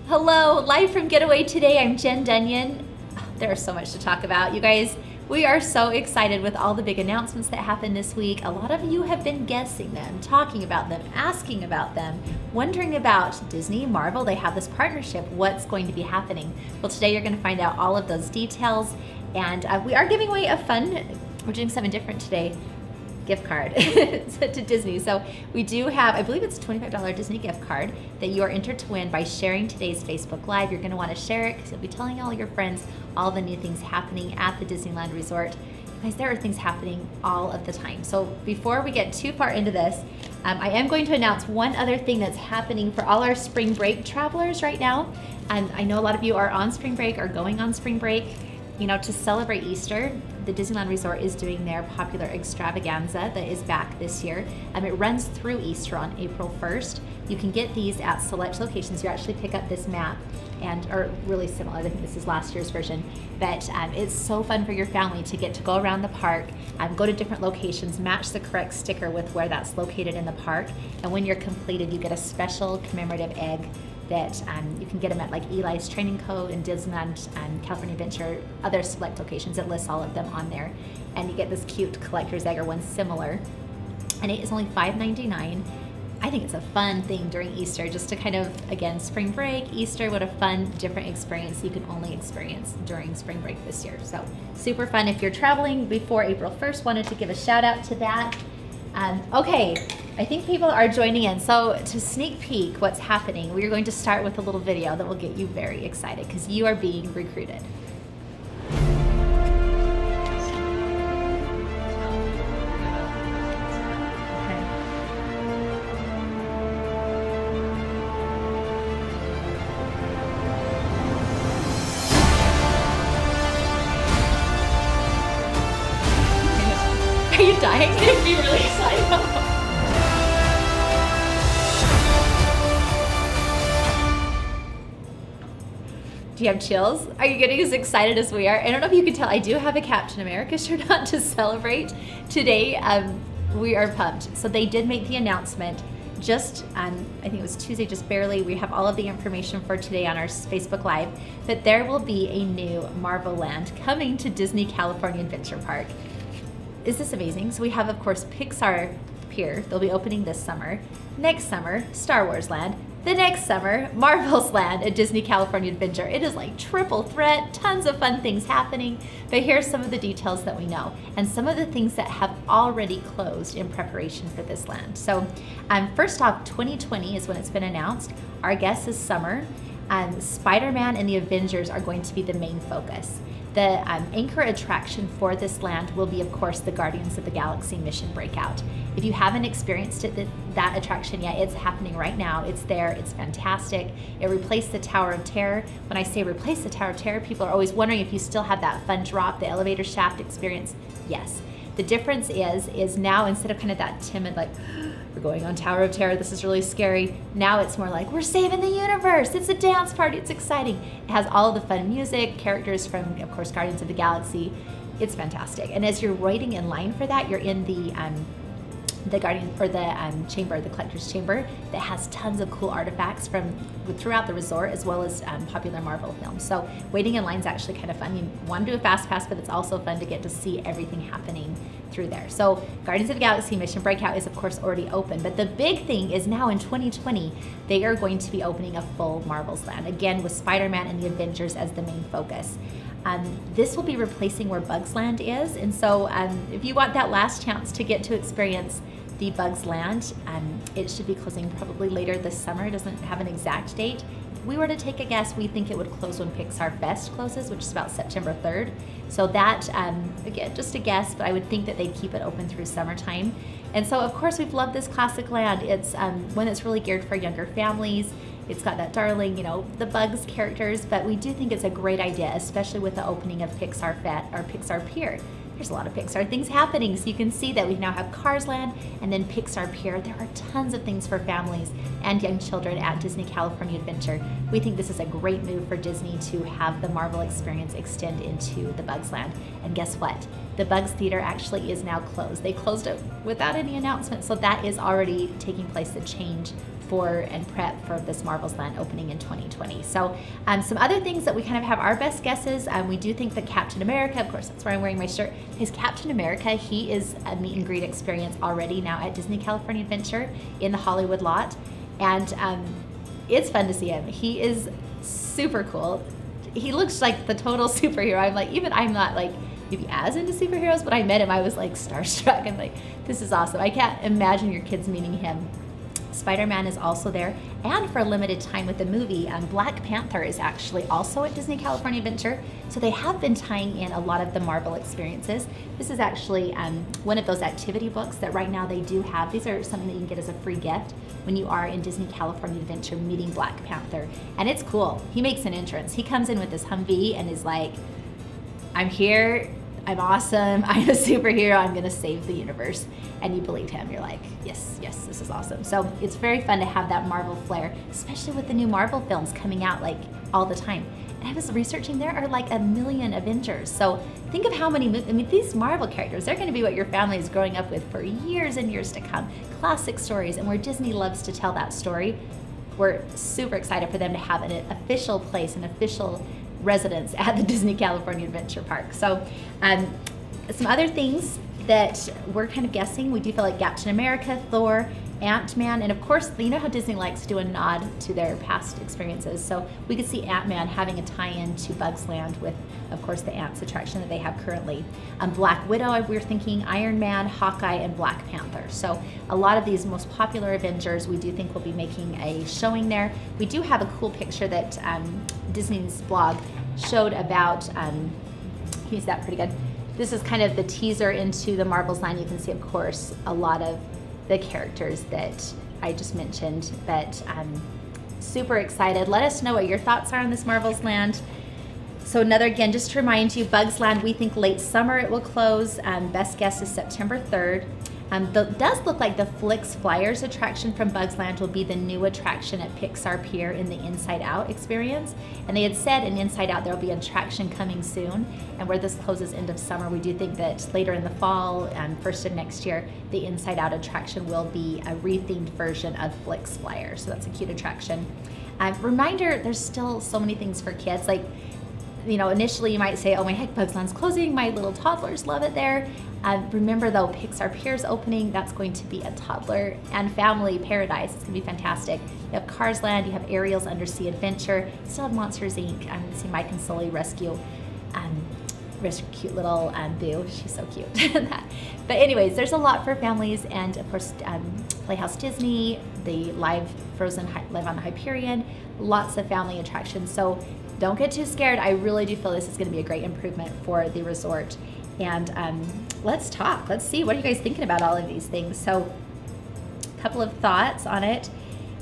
Hello, live from Getaway today. I'm Jen Dunyan. There's so much to talk about. You guys, we are so excited with all the big announcements that happened this week. A lot of you have been guessing them, talking about them, asking about them, wondering about Disney, Marvel. They have this partnership. What's going to be happening? Well, today you're going to find out all of those details. And we are giving away a fun, we're doing something different today, gift card to Disney. So we do have, I believe it's a $25 Disney gift card that you are entered to win by sharing today's Facebook Live. You're going to want to share it because you'll be telling all your friends all the new things happening at the Disneyland Resort. You guys, there are things happening all of the time. So before we get too far into this, I am going to announce one other thing that's happening for all our spring break travelers right now. And I know a lot of you are on spring break or going on spring break. You know, to celebrate Easter, the Disneyland Resort is doing their popular extravaganza that is back this year. It runs through Easter on April 1st. You can get these at select locations. You actually pick up this map and are really similar. I think this is last year's version, but it's so fun for your family to get to go around the park, go to different locations, match the correct sticker with where that's located in the park, and when you're completed, you get a special commemorative egg that you can get them at like Eli's Training Co. and Disneyland California Adventure, other select locations. It lists all of them on there. And you get this cute collector's egg or one similar. And it is only $5.99. I think it's a fun thing during Easter, just to kind of, again, spring break, Easter, what a fun, different experience you can only experience during spring break this year. So super fun. If you're traveling before April 1st, wanted to give a shout out to that. Okay, I think people are joining in. So to sneak peek what's happening, we are going to start with a little video that will get you very excited because you are being recruited. Are you dying? It'd be really exciting. Do you have chills? Are you getting as excited as we are? I don't know if you can tell, I do have a Captain America shirt on to celebrate today. We are pumped. So they did make the announcement just, I think it was Tuesday, just barely. We have all of the information for today on our Facebook Live, that there will be a new Marvel Land coming to Disney California Adventure Park. Is this amazing? So we have, of course, Pixar Pier. They'll be opening this summer. Next summer, Star Wars Land. The next summer, Marvel's Land at Disney California Adventure. It is like triple threat, tons of fun things happening. But here's some of the details that we know and some of the things that have already closed in preparation for this land. So first off, 2020 is when it's been announced. Our guess is summer. Spider-Man and the Avengers are going to be the main focus. The anchor attraction for this land will be, of course, the Guardians of the Galaxy Mission Breakout. If you haven't experienced that attraction yet, it's happening right now. It's there, it's fantastic. It replaced the Tower of Terror. When I say replace the Tower of Terror, people are always wondering if you still have that fun drop, the elevator shaft experience. Yes. The difference is now, instead of kind of that timid, like, we're going on Tower of Terror, this is really scary. Now it's more like, we're saving the universe. It's a dance party, it's exciting. It has all of the fun music, characters from, of course, Guardians of the Galaxy. It's fantastic. And as you're waiting in line for that, you're in the Guardian, or the chamber, the collector's chamber, that has tons of cool artifacts from throughout the resort, as well as popular Marvel films. So waiting in line is actually kind of fun. You want to do a fast pass, but it's also fun to get to see everything happening through there. So Guardians of the Galaxy Mission Breakout is, of course, already open, but the big thing is now in 2020 they are going to be opening a full Marvel's Land, again with Spider-Man and the Avengers as the main focus. This will be replacing where Bugs Land is, and so if you want that last chance to get to experience the Bugs Land, it should be closing probably later this summer. It doesn't have an exact date. If we were to take a guess, we think it would close when Pixar Fest closes, which is about September 3rd. So that, again, just a guess, but I would think that they'd keep it open through summertime. And so, of course, we've loved this classic land. It's one that's really geared for younger families. It's got that darling, you know, the Bugs characters, but we do think it's a great idea, especially with the opening of Pixar Pier. There's a lot of Pixar things happening, so you can see that we now have Cars Land and then Pixar Pier. There are tons of things for families and young children at Disney California Adventure. We think this is a great move for Disney to have the Marvel experience extend into the Bugs Land. And guess what? The Bugs Theater actually is now closed. They closed it without any announcement, so that is already taking place, the change for and prep for this Marvel's Land opening in 2020. So some other things that we kind of have our best guesses. We do think that Captain America, of course, that's why I'm wearing my shirt, is Captain America. He is a meet and greet experience already now at Disney California Adventure in the Hollywood lot. And it's fun to see him. He is super cool. He looks like the total superhero. I'm not like maybe as into superheroes, but I met him, I was like starstruck. I'm like, this is awesome. I can't imagine your kids meeting him. Spider-Man is also there, and for a limited time with the movie, Black Panther is actually also at Disney California Adventure. So they have been tying in a lot of the Marvel experiences. This is actually one of those activity books that right now they do have. These are something that you can get as a free gift when you are in Disney California Adventure meeting Black Panther. And it's cool. He makes an entrance. He comes in with this Humvee and is like, I'm here, I'm awesome, I'm a superhero, I'm gonna save the universe. And you believe him, you're like, yes, yes, this is awesome. So it's very fun to have that Marvel flair, especially with the new Marvel films coming out like all the time. And I was researching, there are like 1 million Avengers. So think of how many, these Marvel characters, they're gonna be what your family is growing up with for years and years to come. Classic stories, and where Disney loves to tell that story, we're super excited for them to have an official place, an official residence at the Disney California Adventure Park. So some other things that we're kind of guessing, we do feel like Captain America, Thor, Ant-Man, and of course, you know how Disney likes to do a nod to their past experiences. So we could see Ant-Man having a tie-in to Bugs Land with, of course, the Ants attraction that they have currently. Black Widow, we're thinking Iron Man, Hawkeye, and Black Panther. So a lot of these most popular Avengers, we do think will be making a showing there. We do have a cool picture that Disney's blog showed about, he's that pretty good. This is kind of the teaser into the Marvel's Land. You can see, of course, a lot of the characters that I just mentioned, but I'm super excited. Let us know what your thoughts are on this Marvel's Land. So again, just to remind you, Bugs Land, we think late summer it will close. Best guess is September 3rd. It does look like the Flix Flyers attraction from Bugs Land will be the new attraction at Pixar Pier in the Inside Out experience. And they had said in Inside Out there will be an attraction coming soon. And where this closes end of summer, we do think that later in the fall, first of next year, the Inside Out attraction will be a rethemed version of Flix Flyers. So that's a cute attraction. Reminder, there's still so many things for kids. Like, you know, initially you might say, oh my heck, Bugs Land's closing, my little toddlers love it there. Remember though, Pixar Pier's opening, that's going to be a toddler and family paradise. It's gonna be fantastic. You have Cars Land, you have Ariel's Undersea Adventure, you still have Monsters Inc. I'm gonna see Mike and Sully rescue cute little Boo, she's so cute. But anyways, there's a lot for families, and of course Playhouse Disney, the live Frozen live on the Hyperion, lots of family attractions. So don't get too scared. I really do feel this is going to be a great improvement for the resort. And let's talk. Let's see. What are you guys thinking about all of these things? So a couple of thoughts on it.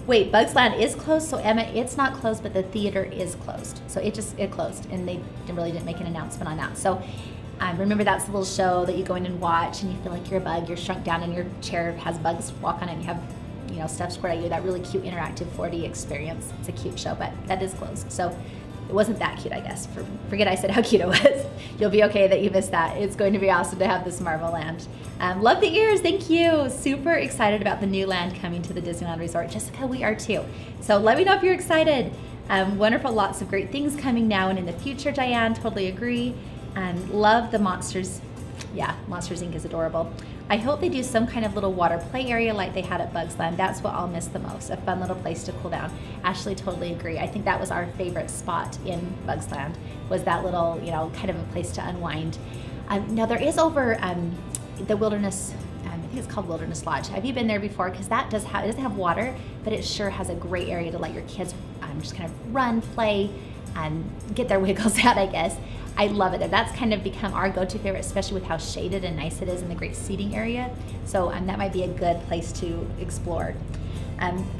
Wait, Bugs Land is closed. So Emma, it's not closed, but the theater is closed. So it closed, and they really didn't make an announcement on that. So remember, that's the little show that you go in and watch, and you feel like you're a bug. You're shrunk down, and your chair has bugs walk on it, and you have, you know, stuff squared at you. That really cute interactive 4D experience. It's a cute show, but that is closed. So it wasn't that cute, I guess. Forget I said how cute it was. You'll be okay that you missed that. It's going to be awesome to have this Marvel Land. Love the ears, thank you. Super excited about the new land coming to the Disneyland Resort. Jessica, we are too. So let me know if you're excited. Wonderful, lots of great things coming now and in the future, Diane, totally agree. Love the Monsters. Yeah, Monsters Inc. is adorable. I hope they do some kind of little water play area like they had at Bugs Land. That's what I'll miss the most, a fun little place to cool down. Ashley, totally agree. I think that was our favorite spot in Bugs Land, was that little, you know, kind of a place to unwind. Now there is over the Wilderness, I think it's called Wilderness Lodge. Have you been there before? Because that doesn't have water, but it sure has a great area to let your kids just kind of run, play, and get their wiggles out, I guess. I love it there. That's kind of become our go-to favorite, especially with how shaded and nice it is in the great seating area. So that might be a good place to explore.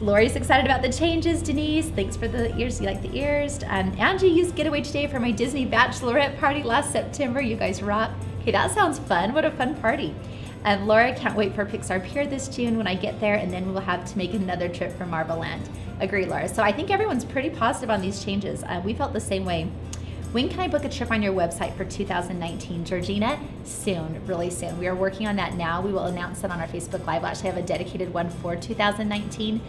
Lori's excited about the changes. Denise, thanks for the ears. You like the ears. Angie used Getaway today for my Disney bachelorette party last September. You guys rock. Okay, that sounds fun. What a fun party. Laura, can't wait for Pixar Pier this June when I get there, and then we'll have to make another trip for Marvel Land. Agree, Laura. So I think everyone's pretty positive on these changes. We felt the same way. When can I book a trip on your website for 2019? Georgina, soon, really soon. We are working on that now. We will announce it on our Facebook Live. We'll actually have a dedicated one for 2019.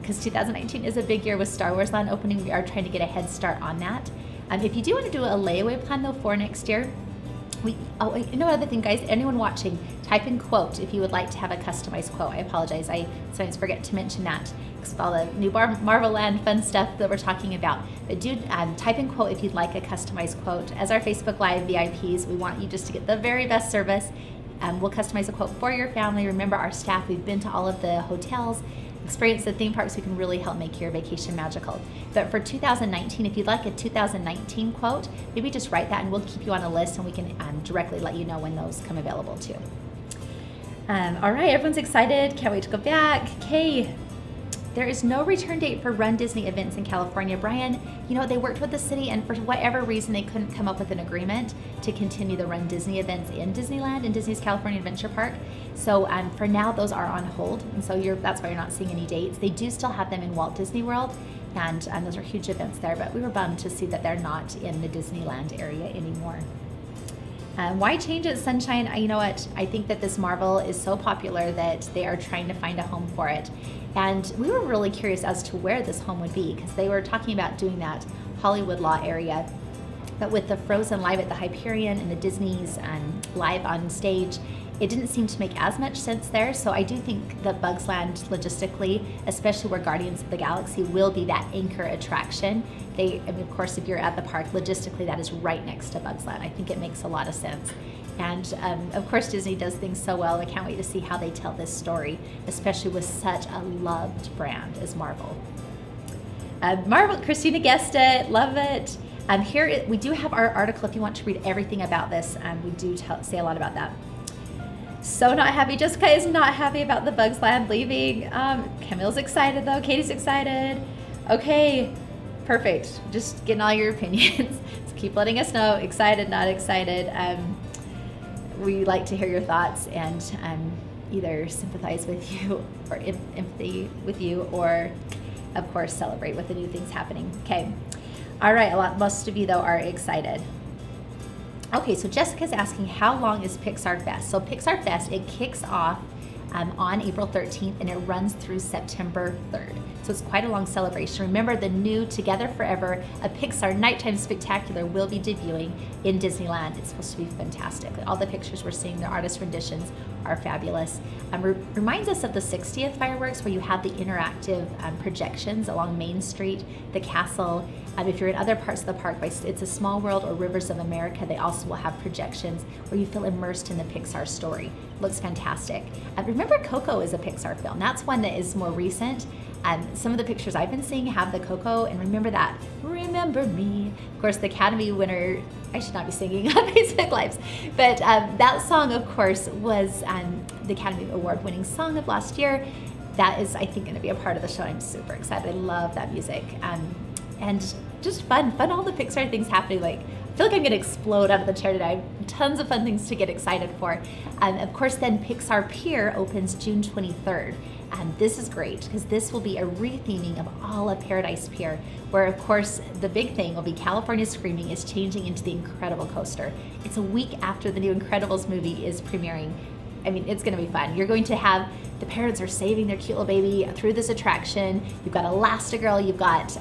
because 2019 is a big year with Star Wars Land opening. We are trying to get a head start on that. If you do want to do a layaway plan though for next year, another thing, guys, anyone watching, type in quote if you would like to have a customized quote. I apologize, I sometimes forget to mention that because of all the new Marvel Land fun stuff that we're talking about. But do type in quote if you'd like a customized quote. As our Facebook Live VIPs, we want you just to get the very best service. We'll customize a quote for your family. Remember, our staff, we've been to all of the hotels, experience the theme parks. We can really help make your vacation magical. But for 2019, if you'd like a 2019 quote, maybe just write that and we'll keep you on a list and we can directly let you know when those come available too. All right, everyone's excited. Can't wait to go back. Okay, there is no return date for Run Disney events in California. Brian, you know, they worked with the city and for whatever reason, they couldn't come up with an agreement to continue the Run Disney events in Disneyland, in Disney's California Adventure Park. So for now, those are on hold. And so that's why you're not seeing any dates. They do still have them in Walt Disney World, and those are huge events there, but we were bummed to see that they're not in the Disneyland area anymore. Why change it, Sunshine? You know what? I think that this Marvel is so popular that they are trying to find a home for it. And we were really curious as to where this home would be because they were talking about doing that Hollywood Law area. But with the Frozen Live at the Hyperion and the Disney's live on stage, it didn't seem to make as much sense there. So I do think that Bugs Land logistically, especially where Guardians of the Galaxy will be that anchor attraction. Of course, if you're at the park, logistically that is right next to Bugs Land. I think it makes a lot of sense. And of course, Disney does things so well. I can't wait to see how they tell this story, especially with such a loved brand as Marvel. Marvel, Christina guessed it, love it. Here we do have our article if you want to read everything about this, and we do say a lot about that. So not happy. Jessica is not happy about the Bugs Land leaving. Camille's excited though. Katie's excited. Okay, perfect. Just getting all your opinions. So keep letting us know. Excited, not excited. We like to hear your thoughts and either sympathize with you or empathy with you, or of course celebrate with the new things happening. Okay. All right. Most of you though are excited. Okay, so Jessica's asking, how long is Pixar Fest? So Pixar Fest, it kicks off on April 13th and it runs through September 3rd. So it's quite a long celebration. Remember, the new Together Forever, a Pixar nighttime spectacular, will be debuting in Disneyland. It's supposed to be fantastic. All the pictures we're seeing, the artist renditions are fabulous. Reminds us of the 60th fireworks where you have the interactive projections along Main Street, the castle. If you're in other parts of the park, It's a Small World or Rivers of America, they also will have projections where you feel immersed in the Pixar story. Looks fantastic. Remember, Coco is a Pixar film. That's one that is more recent. Some of the pictures I've been seeing have the Coco, and remember that. Remember me. Of course, the Academy winner, I should not be singing on Facebook Lives, but that song, of course, was the Academy Award winning song of last year. That is, I think, going to be a part of the show. I'm super excited. I love that music. And just fun, all the Pixar things happening. Like, I feel like I'm gonna explode out of the chair today. I have tons of fun things to get excited for. Of course, then Pixar Pier opens June 23rd. And this is great because this will be a retheming of all of Paradise Pier, where of course the big thing will be California Screaming is changing into the Incredible Coaster. It's a week after the new Incredibles movie is premiering. I mean, it's gonna be fun. You're going to have, the parents are saving their cute little baby through this attraction. You've got Elastigirl, you've got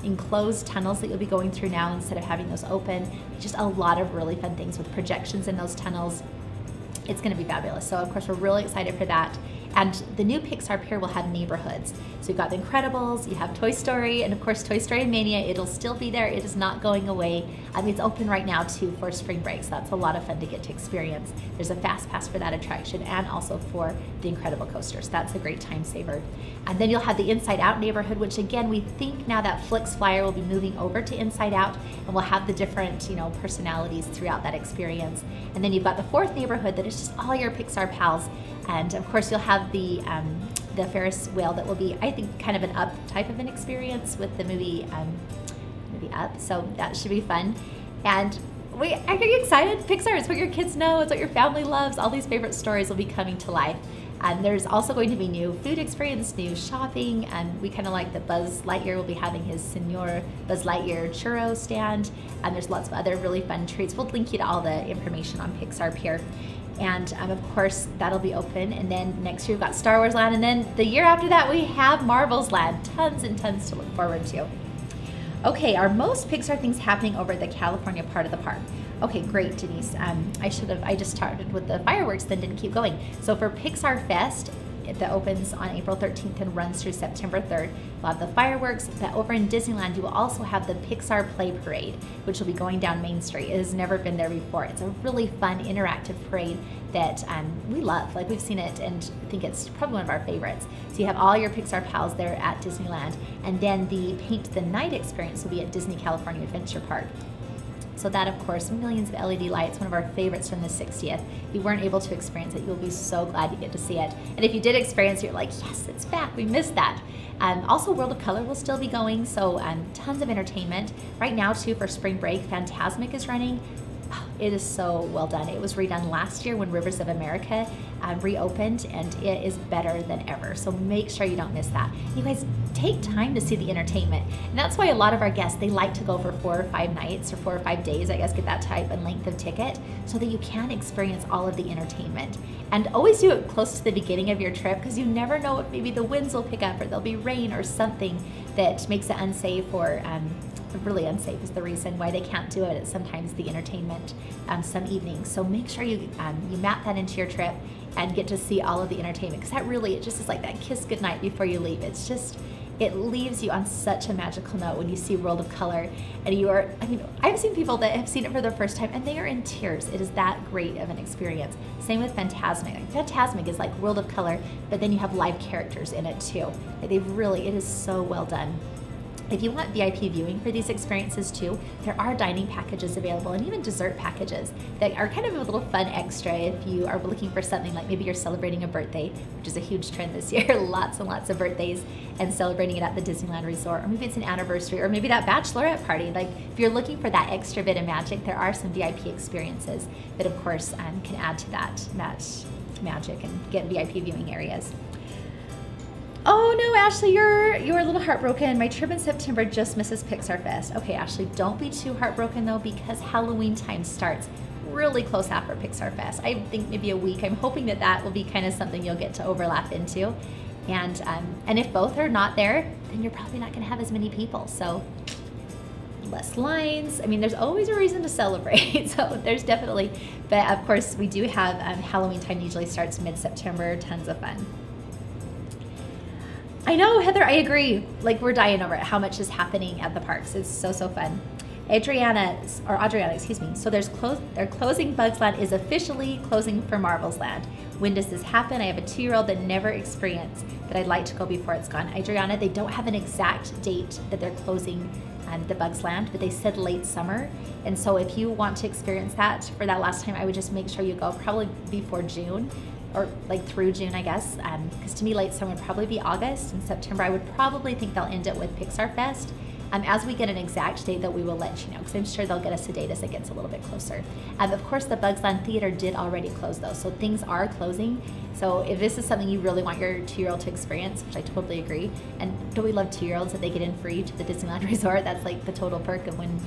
enclosed tunnels that you'll be going through now instead of having those open. Just a lot of really fun things with projections in those tunnels. It's gonna be fabulous. So of course we're really excited for that. And the new Pixar Pier will have neighborhoods. So you've got the Incredibles, you have Toy Story, and of course Toy Story Mania, it'll still be there. It is not going away. It's open right now too for spring break, so that's a lot of fun to get to experience. There's a fast pass for that attraction and also for the Incredible Coaster, so that's a great time saver. And then you'll have the Inside Out neighborhood, which again, we think now that Flix Flyer will be moving over to Inside Out, and we'll have the different, personalities throughout that experience. And then you've got the fourth neighborhood that is just all your Pixar pals. And of course you'll have the Ferris wheel that will be, I think, kind of an Up type of an experience with the movie Up. So that should be fun. And are you excited? Pixar, it's what your kids know, it's what your family loves. All these favorite stories will be coming to life. And there's also going to be new food experience, new shopping, and we kind of like that Buzz Lightyear will be having his Senor Buzz Lightyear churro stand. And there's lots of other really fun treats. We'll link you to all the information on Pixar Pier. And of course, that'll be open. And then next year we've got Star Wars Land. And then the year after that, we have Marvel's Land. Tons and tons to look forward to. Okay, are most Pixar things happening over at the California part of the park? Okay, great, Denise. I just started with the fireworks, then didn't keep going. So for Pixar Fest, that opens on April 13th and runs through September 3rd. We'll have the fireworks, but over in Disneyland, you will also have the Pixar Play Parade, which will be going down Main Street. It has never been there before. It's a really fun, interactive parade that we love. Like, we've seen it, and I think it's probably one of our favorites. So you have all your Pixar pals there at Disneyland, and then the Paint the Night experience will be at Disney California Adventure Park. So that, of course, millions of LED lights, one of our favorites from the 60th. If you weren't able to experience it, you'll be so glad you get to see it. And if you did experience it, you're like, yes, it's back, we missed that. Also, World of Color will still be going, so tons of entertainment. Right now, too, for spring break, Fantasmic is running. Oh, it is so well done. It was redone last year when Rivers of America reopened, and it is better than ever. So make sure you don't miss that. You guys, take time to see the entertainment. And that's why a lot of our guests, they like to go for 4 or 5 nights or 4 or 5 days, I guess, get that type and length of ticket so that you can experience all of the entertainment. And always do it close to the beginning of your trip, because you never know if maybe the winds will pick up or there'll be rain or something that makes it unsafe, or really unsafe is the reason why they can't do it at sometimes the entertainment some evenings. So make sure you map that into your trip and get to see all of the entertainment, because that really, it just is like that kiss goodnight before you leave. It's just, it leaves you on such a magical note when you see World of Color, and you are, I mean, I've seen people that have seen it for the first time and they are in tears. It is that great of an experience. Same with Fantasmic. Fantasmic is like World of Color, but then you have live characters in it too. They've really, it is so well done. If you want VIP viewing for these experiences too, there are dining packages available, and even dessert packages that are kind of a little fun extra if you are looking for something like maybe you're celebrating a birthday, which is a huge trend this year, lots and lots of birthdays, and celebrating it at the Disneyland Resort, or maybe it's an anniversary, or maybe that bachelorette party. Like, if you're looking for that extra bit of magic, there are some VIP experiences that, of course, can add to that magic and get VIP viewing areas. Oh no, Ashley, you're a little heartbroken. My trip in September just misses Pixar Fest. Okay, Ashley, don't be too heartbroken though, because Halloween time starts really close after Pixar Fest. I think maybe a week. I'm hoping that that will be kind of something you'll get to overlap into. And if both are not there, then you're probably not gonna have as many people. So less lines. I mean, there's always a reason to celebrate. So there's definitely, but of course we do have Halloween time usually starts mid-September, tons of fun. I know, Heather, I agree. Like, we're dying over it, how much is happening at the parks. It's so, so fun. Adriana, excuse me. So their closing Bugs Land is officially closing for Marvel's Land. When does this happen? I have a 2-year-old that never experienced, but I'd like to go before it's gone. Adriana, they don't have an exact date that they're closing the Bugs Land, but they said late summer. And so if you want to experience that for that last time, I would just make sure you go probably before June, or like through June, I guess, because to me late summer would probably be August, and September I would probably think they'll end it with Pixar Fest. As we get an exact date, that we will let you know, because I'm sure they'll get us a date as it gets a little bit closer. Of course, the Bugs Land Theater did already close though, so things are closing. So if this is something you really want your 2-year-old to experience, which I totally agree, and don't we love 2-year-olds that they get in free to the Disneyland Resort? That's like the total perk of when,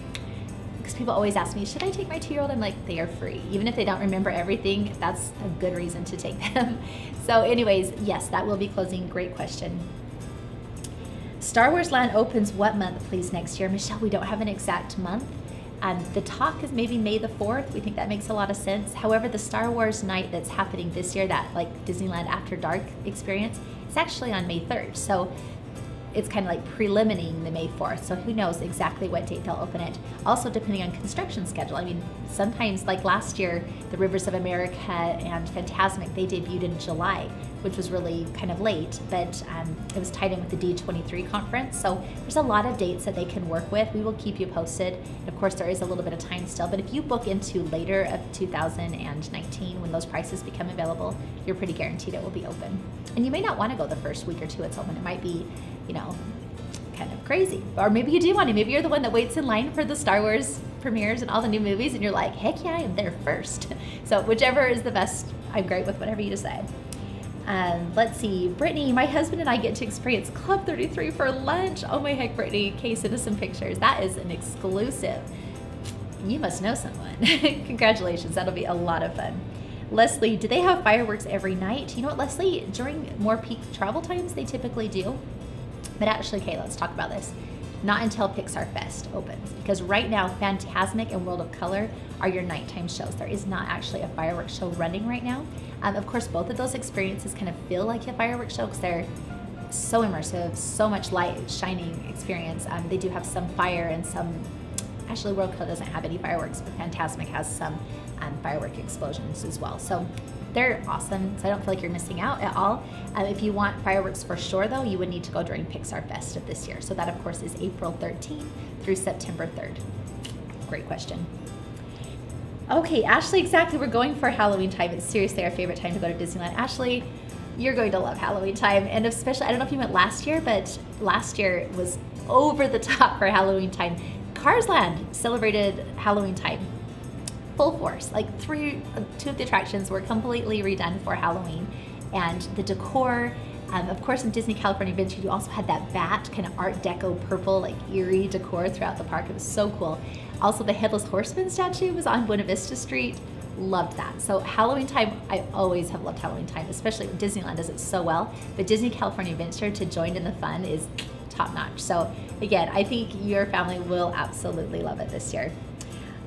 because people always ask me, should I take my 2-year-old? I'm like, they are free. Even if they don't remember everything, that's a good reason to take them. So anyways, yes, that will be closing. Great question. Star Wars Land opens what month, please, next year? Michelle, we don't have an exact month. The talk is maybe May the 4th. We think that makes a lot of sense. However, the Star Wars night that's happening this year, that like Disneyland After Dark experience, it's actually on May 3rd. So it's kind of like preliminating the May 4th, so who knows exactly what date they'll open it. Also, depending on construction schedule. I mean, sometimes, like last year, the Rivers of America and Fantasmic, they debuted in July, which was really kind of late, but it was tied in with the D23 conference, so there's a lot of dates that they can work with. We will keep you posted. And of course, there is a little bit of time still, but if you book into later of 2019, when those prices become available, you're pretty guaranteed it will be open. And you may not want to go the first week or two it's open. It might be, you know, kind of crazy. Or maybe you do want to. Maybe you're the one that waits in line for the Star Wars premieres and all the new movies, and you're like, heck yeah, I am there first. So whichever is the best, I'm great with whatever you decide. Let's see, Brittany, my husband and I get to experience Club 33 for lunch. Oh my heck, Brittany, Kay, send us some pictures. That is an exclusive. You must know someone. Congratulations, that'll be a lot of fun. Leslie, do they have fireworks every night? You know what, Leslie, during more peak travel times, they typically do. But actually, okay, let's talk about this. Not until Pixar Fest opens, because right now, Fantasmic and World of Color are your nighttime shows. There is not actually a fireworks show running right now. Of course, both of those experiences kind of feel like a fireworks show because they're so immersive, so much light shining experience. They do have some fire and some, actually World of Color doesn't have any fireworks, but Fantasmic has some firework explosions as well. So they're awesome, so I don't feel like you're missing out at all. If you want fireworks for sure though, you would need to go during Pixar Fest of this year. So that of course is April 13th through September 3rd. Great question. Okay, Ashley, exactly, we're going for Halloween time. It's seriously our favorite time to go to Disneyland. Ashley, you're going to love Halloween time, and especially, I don't know if you went last year, but last year was over the top for Halloween time. Cars Land celebrated Halloween time full force. Like two of the attractions were completely redone for Halloween, and the decor, of course in Disney California Adventure, you also had that bat kind of Art Deco purple, like eerie decor throughout the park. It was so cool. Also the Headless Horseman statue was on Buena Vista Street. Loved that. So Halloween time, I always have loved Halloween time, especially when Disneyland does it so well. But Disney California Adventure to join in the fun is top notch. So again, I think your family will absolutely love it this year.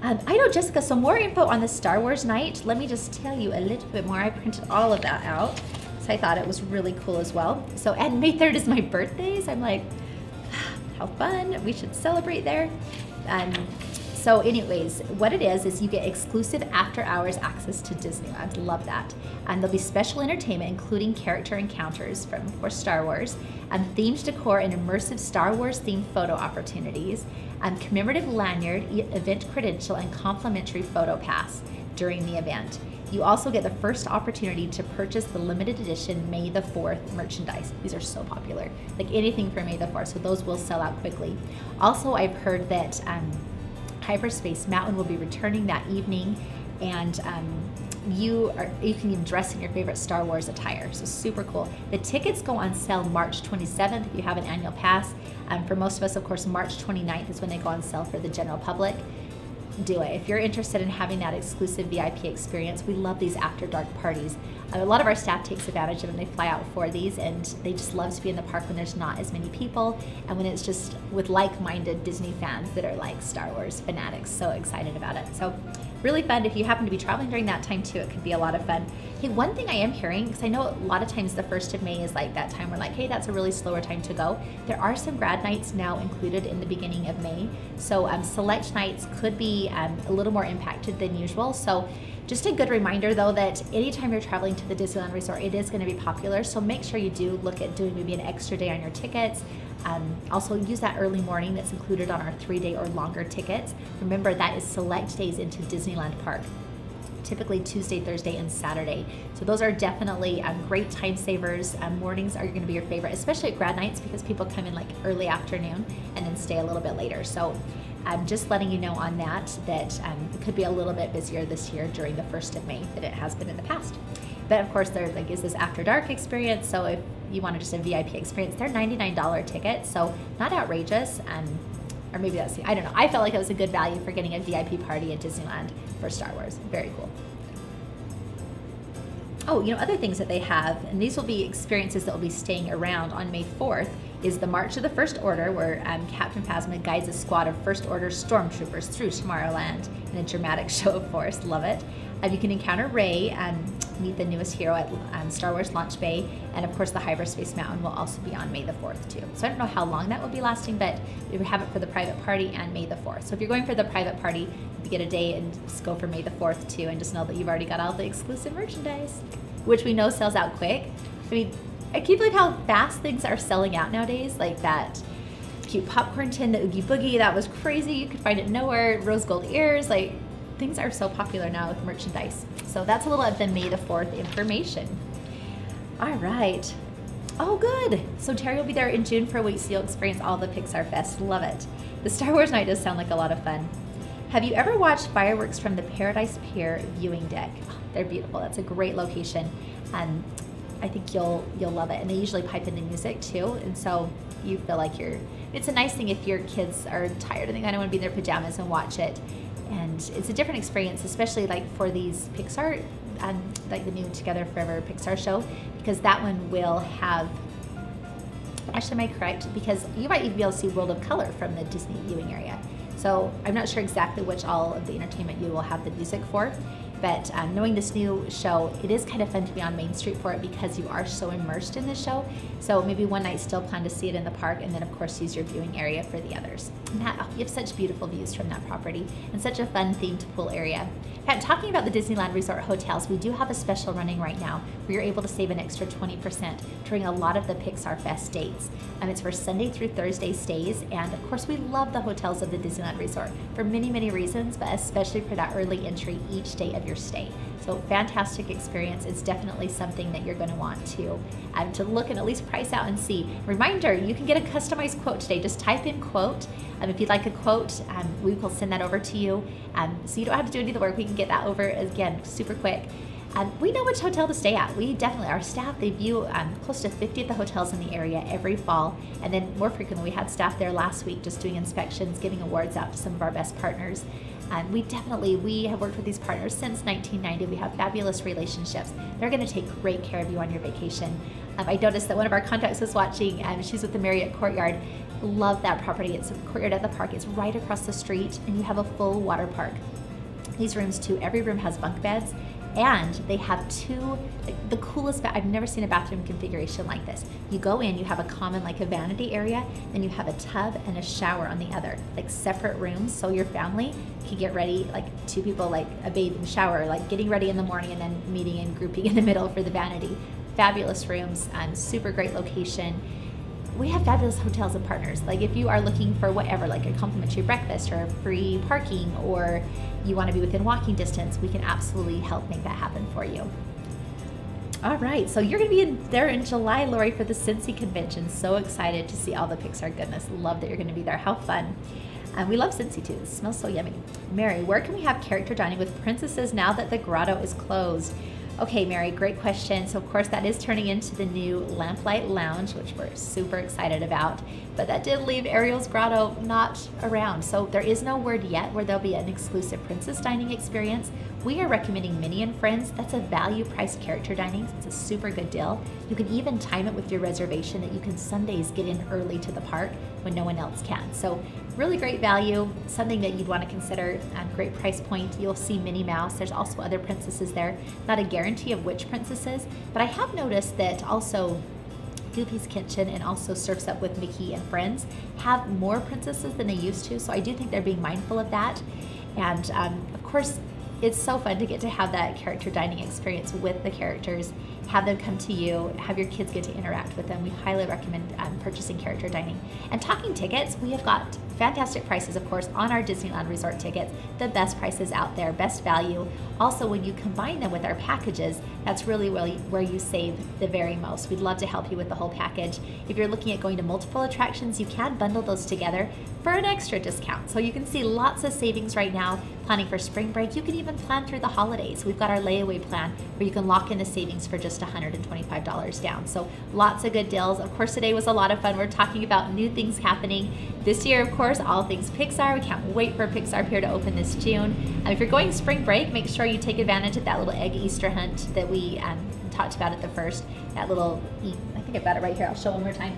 I know, Jessica, some more info on the Star Wars night. Let me just tell you a little bit more. I printed all of that out, so I thought it was really cool as well. So, and May 3rd is my birthday, so I'm like, how fun. We should celebrate there. So anyways, what it is you get exclusive after-hours access to Disneyland. Love that. And there'll be special entertainment, including character encounters from, of course, Star Wars, themed decor and immersive Star Wars-themed photo opportunities, commemorative lanyard, event credential, and complimentary photo pass during the event. You also get the first opportunity to purchase the limited edition May the 4th merchandise. These are so popular, like anything for May the 4th, so those will sell out quickly. Also, I've heard that Hyperspace Mountain will be returning that evening, and you can even dress in your favorite Star Wars attire, so super cool. The tickets go on sale March 27th if you have an annual pass. For most of us, of course, March 29th is when they go on sale for the general public. Do it. If you're interested in having that exclusive VIP experience, we love these after dark parties. A lot of our staff takes advantage of them. They fly out for these, and they just love to be in the park when there's not as many people, and when it's just with like-minded Disney fans that are like Star Wars fanatics. So excited about it. So really fun. If you happen to be traveling during that time too, it could be a lot of fun. Hey, one thing I am hearing, because I know a lot of times the 1st of May is like that time we're like, hey, that's a really slower time to go. There are some grad nights now included in the beginning of May. So select nights could be a little more impacted than usual. So just a good reminder though that anytime you're traveling to the Disneyland Resort, it is going to be popular. So make sure you do look at doing maybe an extra day on your tickets. Also use that early morning that's included on our 3-day or longer tickets. Remember, that is select days into Disneyland Park, typically Tuesday, Thursday, and Saturday. So those are definitely great time savers. Mornings are going to be your favorite, especially at grad nights, because people come in like early afternoon and then stay a little bit later. So I'm just letting you know on that it could be a little bit busier this year during the 1st of May than it has been in the past. But of course, there is this after dark experience. So if you want just a VIP experience, they're $99 tickets, so not outrageous. Or maybe that's, I don't know. I felt like it was a good value for getting a VIP party at Disneyland for Star Wars. Very cool. Oh, you know, other things that they have, and these will be experiences that will be staying around on May 4th, is the March of the First Order, where Captain Phasma guides a squad of First Order stormtroopers through Tomorrowland in a dramatic show of force. Love it. You can encounter Rey and meet the newest hero at Star Wars Launch Bay, and of course the Hyperspace Mountain will also be on May the 4th too. So I don't know how long that will be lasting, but we have it for the private party and May the 4th. So if you're going for the private party, you get a day and just go for May the 4th too, and just know that you've already got all the exclusive merchandise, which we know sells out quick. I mean, I can't believe how fast things are selling out nowadays. Like that cute popcorn tin, the Oogie Boogie, that was crazy. You could find it nowhere. Rose gold ears, like things are so popular now with merchandise. So that's a little of the May the 4th information. All right. Oh, good. So Terry will be there in June for a week, so you'll experience all the Pixar Fest. Love it. The Star Wars night does sound like a lot of fun. Have you ever watched fireworks from the Paradise Pier viewing deck? Oh, they're beautiful. That's a great location. I think you'll love it. And they usually pipe in the music too, and so you feel like it's a nice thing if your kids are tired and they kind of want to be in their pajamas and watch it. And it's a different experience, especially like for these Pixar like the new Together Forever Pixar show, because that one will have, actually am I correct? Because you might even be able to see World of Color from the Disney viewing area. So I'm not sure exactly which all of the entertainment you will have the music for, but knowing this new show, it is kind of fun to be on Main Street for it because you are so immersed in the show. So maybe one night still plan to see it in the park, and then of course use your viewing area for the others. And you have such beautiful views from that property and such a fun themed pool area. And talking about the Disneyland Resort hotels, we do have a special running right now where you're able to save an extra 20% during a lot of the Pixar Fest dates. It's for Sunday through Thursday stays, and of course we love the hotels of the Disneyland Resort for many, many reasons, but especially for that early entry each day of your stay. So fantastic experience. It's definitely something that you're going to want to look and at least price out and see. Reminder, you can get a customized quote today. Just type in quote. If you'd like a quote, we will send that over to you. So you don't have to do any of the work. We can get that over, again, super quick. We know which hotel to stay at. We definitely, our staff, they view close to 50 of the hotels in the area every fall. And then more frequently, we had staff there last week just doing inspections, giving awards out to some of our best partners. We have worked with these partners since 1990. We have fabulous relationships. They're going to take great care of you on your vacation. I noticed that one of our contacts was watching. She's with the Marriott Courtyard. Love that property. It's a courtyard at the park. It's right across the street, and you have a full water park. These rooms too, every room has bunk beds, and they have the coolest, I've never seen a bathroom configuration like this. You go in, you have a common, like a vanity area, then you have a tub and a shower on the other, like separate rooms, so your family can get ready, like two people, like a bathe and shower, like getting ready in the morning and then meeting and grouping in the middle for the vanity. Fabulous rooms, super great location. We have fabulous hotels and partners. Like if you are looking for whatever, like a complimentary breakfast or free parking, or you want to be within walking distance, we can absolutely help make that happen for you. All right, so you're going to be there in July, Lori, for the Cincy convention. So excited to see all the Pixar goodness. Love that you're going to be there. How fun. We love Cincy too. It smells so yummy. Mary, where can we have character dining with princesses now that the grotto is closed? Okay, Mary, great question. So of course that is turning into the new Lamplight Lounge, which we're super excited about, but that did leave Ariel's Grotto not around. So there is no word yet where there'll be an exclusive princess dining experience. We are recommending Minnie and Friends. That's a value price character dining. It's a super good deal. You can even time it with your reservation that you can Sundays get in early to the park when no one else can. So really great value, something that you'd want to consider. Great price point. You'll see Minnie Mouse. There's also other princesses there. Not a guarantee of which princesses, but I have noticed that also Goofy's Kitchen and also Surf's Up with Mickey and Friends have more princesses than they used to, so I do think they're being mindful of that. And of course, it's so fun to get to have that character dining experience with the characters, have them come to you, have your kids get to interact with them. We highly recommend purchasing character dining. And talking tickets, we have got fantastic prices, of course, on our Disneyland Resort tickets, the best prices out there, best value. Also, when you combine them with our packages, that's really where you save the very most. We'd love to help you with the whole package. If you're looking at going to multiple attractions, you can bundle those together for an extra discount. So you can see lots of savings right now, planning for spring break. You can even plan through the holidays. We've got our layaway plan where you can lock in the savings for just $125 down. So lots of good deals. Of course, today was a lot of fun. We're talking about new things happening this year, of course, all things Pixar. We can't wait for Pixar Pier to open this June. And if you're going spring break, make sure you take advantage of that little egg Easter hunt that we talked about at the first. That little, I think I've got it right here. I'll show one more time.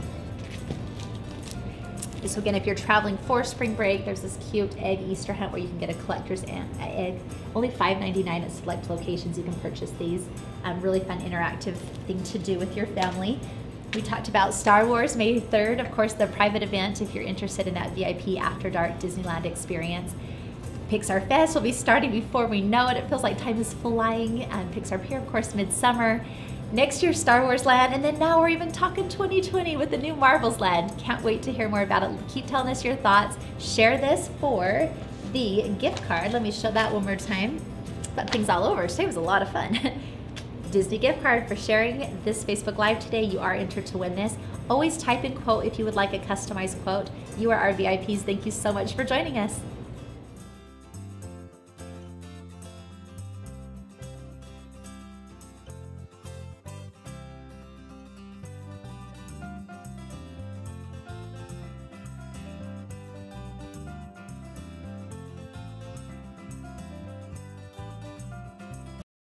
So again, if you're traveling for spring break, there's this cute egg Easter hunt where you can get a collector's egg. Only $5.99 at select locations. You can purchase these. Really fun, interactive thing to do with your family. We talked about Star Wars May 3rd, of course, the private event if you're interested in that VIP After Dark Disneyland experience. Pixar Fest will be starting before we know it. It feels like time is flying. Pixar Pier, of course, midsummer. Next year, Star Wars Land, and then now we're even talking 2020 with the new Marvel's Land. Can't wait to hear more about it. Keep telling us your thoughts. Share this for the gift card. Let me show that one more time. Got things all over. Today was a lot of fun. Disney gift card for sharing this Facebook Live today. You are entered to win this. Always type in quote if you would like a customized quote. You are our VIPs. Thank you so much for joining us.